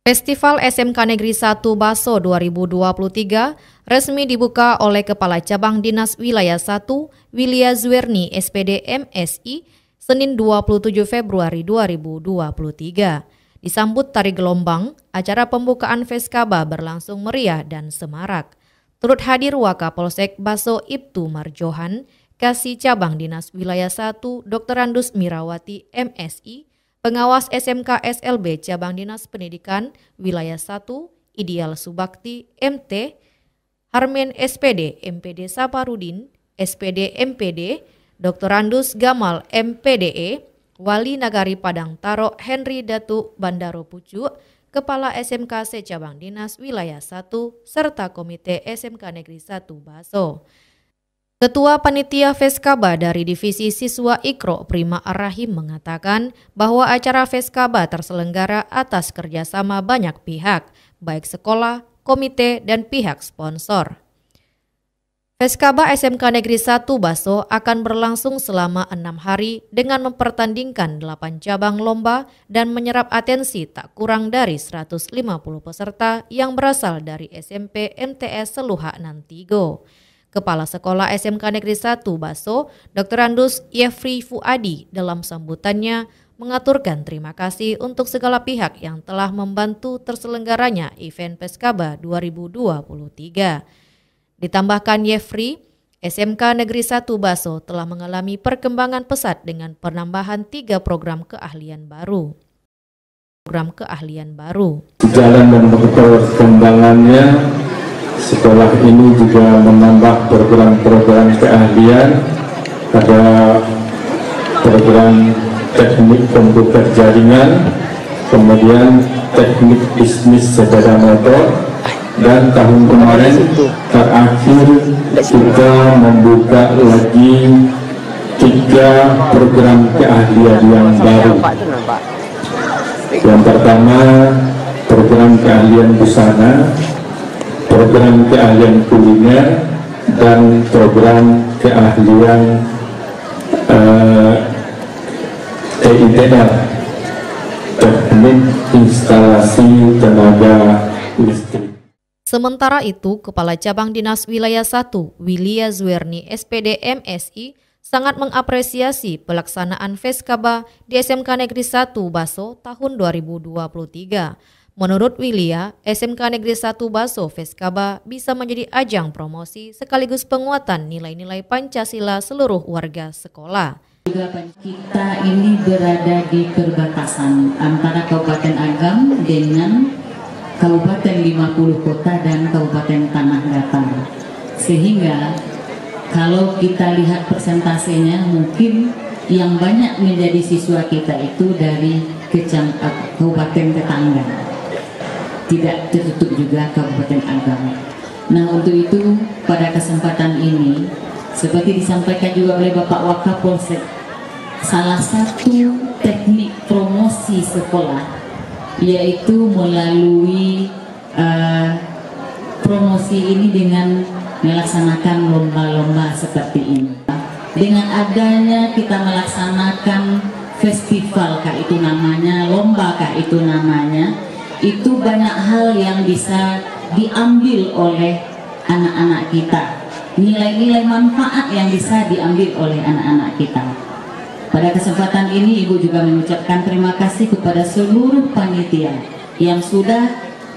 Festival SMK Negeri 1 Baso 2023 resmi dibuka oleh Kepala Cabang Dinas Wilayah 1 Wilia Zuerni SPD MSI Senin 27 Februari 2023. Disambut tari gelombang, acara pembukaan Feskaba berlangsung meriah dan semarak. Turut hadir Wakapolsek Baso Ibtu Marjohan, Kasih Cabang Dinas Wilayah 1 Dr. Andus Mirawati MSI, Pengawas SMK SLB Cabang Dinas Pendidikan Wilayah 1 Ideal Subakti MT, Harmen SPD MPD Saparudin, SPD MPD, Dr. Andus Gamal MPDE, Wali Nagari Padang Taro Henry Datu Bandaro Pucuk, Kepala SMK Secabang Dinas Wilayah 1, serta Komite SMK Negeri 1 Baso. Ketua Panitia Feskaba dari Divisi Siswa Ikro Prima Ar-Rahim mengatakan bahwa acara Feskaba terselenggara atas kerjasama banyak pihak, baik sekolah, komite, dan pihak sponsor. Feskaba SMK Negeri 1 Baso akan berlangsung selama 6 hari dengan mempertandingkan 8 cabang lomba dan menyerap atensi tak kurang dari 150 peserta yang berasal dari SMP MTS Seluhak Nantigo. Kepala Sekolah SMK Negeri 1 Baso, Dr. Andus Yefri Fuadi dalam sambutannya mengaturkan terima kasih untuk segala pihak yang telah membantu terselenggaranya event Feskaba 2023. Ditambahkan Yefri, SMK Negeri 1 Baso telah mengalami perkembangan pesat dengan penambahan 3 program keahlian baru. Jalan dan perkembangannya, sekolah ini juga menambah program-program keahlian. Ada program teknik komputer jaringan, kemudian teknik bisnis sepeda motor, dan tahun kemarin terakhir kita membuka lagi 3 program keahlian yang baru. Yang pertama, program keahlian busana, program keahlian kuliner, dan program keahlian TITL, teknik instalasi tenaga listrik. Sementara itu, Kepala Cabang Dinas Wilayah 1 Wilia Zuerni SPD MSI sangat mengapresiasi pelaksanaan Feskaba di SMK Negeri 1 Baso tahun 2023. Menurut Wilia, SMK Negeri 1 Baso Feskaba bisa menjadi ajang promosi sekaligus penguatan nilai-nilai Pancasila seluruh warga sekolah. Kita ini berada di perbatasan antara Kabupaten Agam dengan Kabupaten 50 Kota dan Kabupaten Tanah Datar. Sehingga kalau kita lihat persentasenya, mungkin yang banyak menjadi siswa kita itu dari kabupaten tetangga. Tidak tertutup juga Kabupaten Agam. Nah, untuk itu pada kesempatan ini, seperti disampaikan juga oleh Bapak Wakapolsek, salah satu teknik promosi sekolah yaitu melalui promosi ini dengan melaksanakan lomba-lomba seperti ini. Dengan adanya kita melaksanakan festival kah itu namanya, lomba kah itu namanya, itu banyak hal yang bisa diambil oleh anak-anak kita. Nilai-nilai manfaat yang bisa diambil oleh anak-anak kita. Pada kesempatan ini Ibu juga mengucapkan terima kasih kepada seluruh panitia yang sudah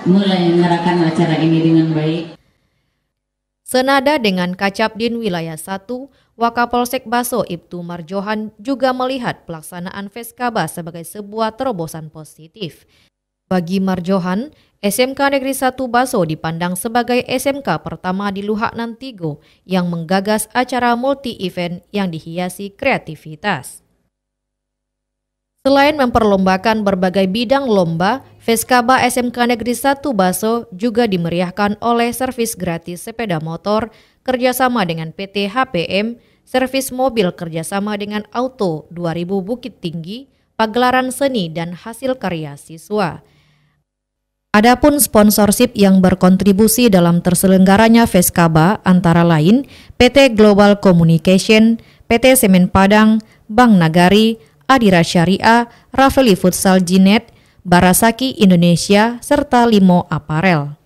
menyelenggarakan acara ini dengan baik. Senada dengan Kacapdin Wilayah 1, Wakapolsek Baso Ibtu Marjohan juga melihat pelaksanaan Feskaba sebagai sebuah terobosan positif. Bagi Marjohan, SMK Negeri 1 Baso dipandang sebagai SMK pertama di Luhak Nantigo yang menggagas acara multi-event yang dihiasi kreativitas. Selain memperlombakan berbagai bidang lomba, Feskaba SMK Negeri 1 Baso juga dimeriahkan oleh servis gratis sepeda motor kerjasama dengan PT HPM, servis mobil kerjasama dengan Auto 2000 Bukit Tinggi, pagelaran seni dan hasil karya siswa. Adapun sponsorship yang berkontribusi dalam terselenggaranya Feskaba antara lain PT Global Communication, PT Semen Padang, Bank Nagari, Adira Syariah, Rafeli Futsal Jinet, Barasaki Indonesia, serta Limo Apparel.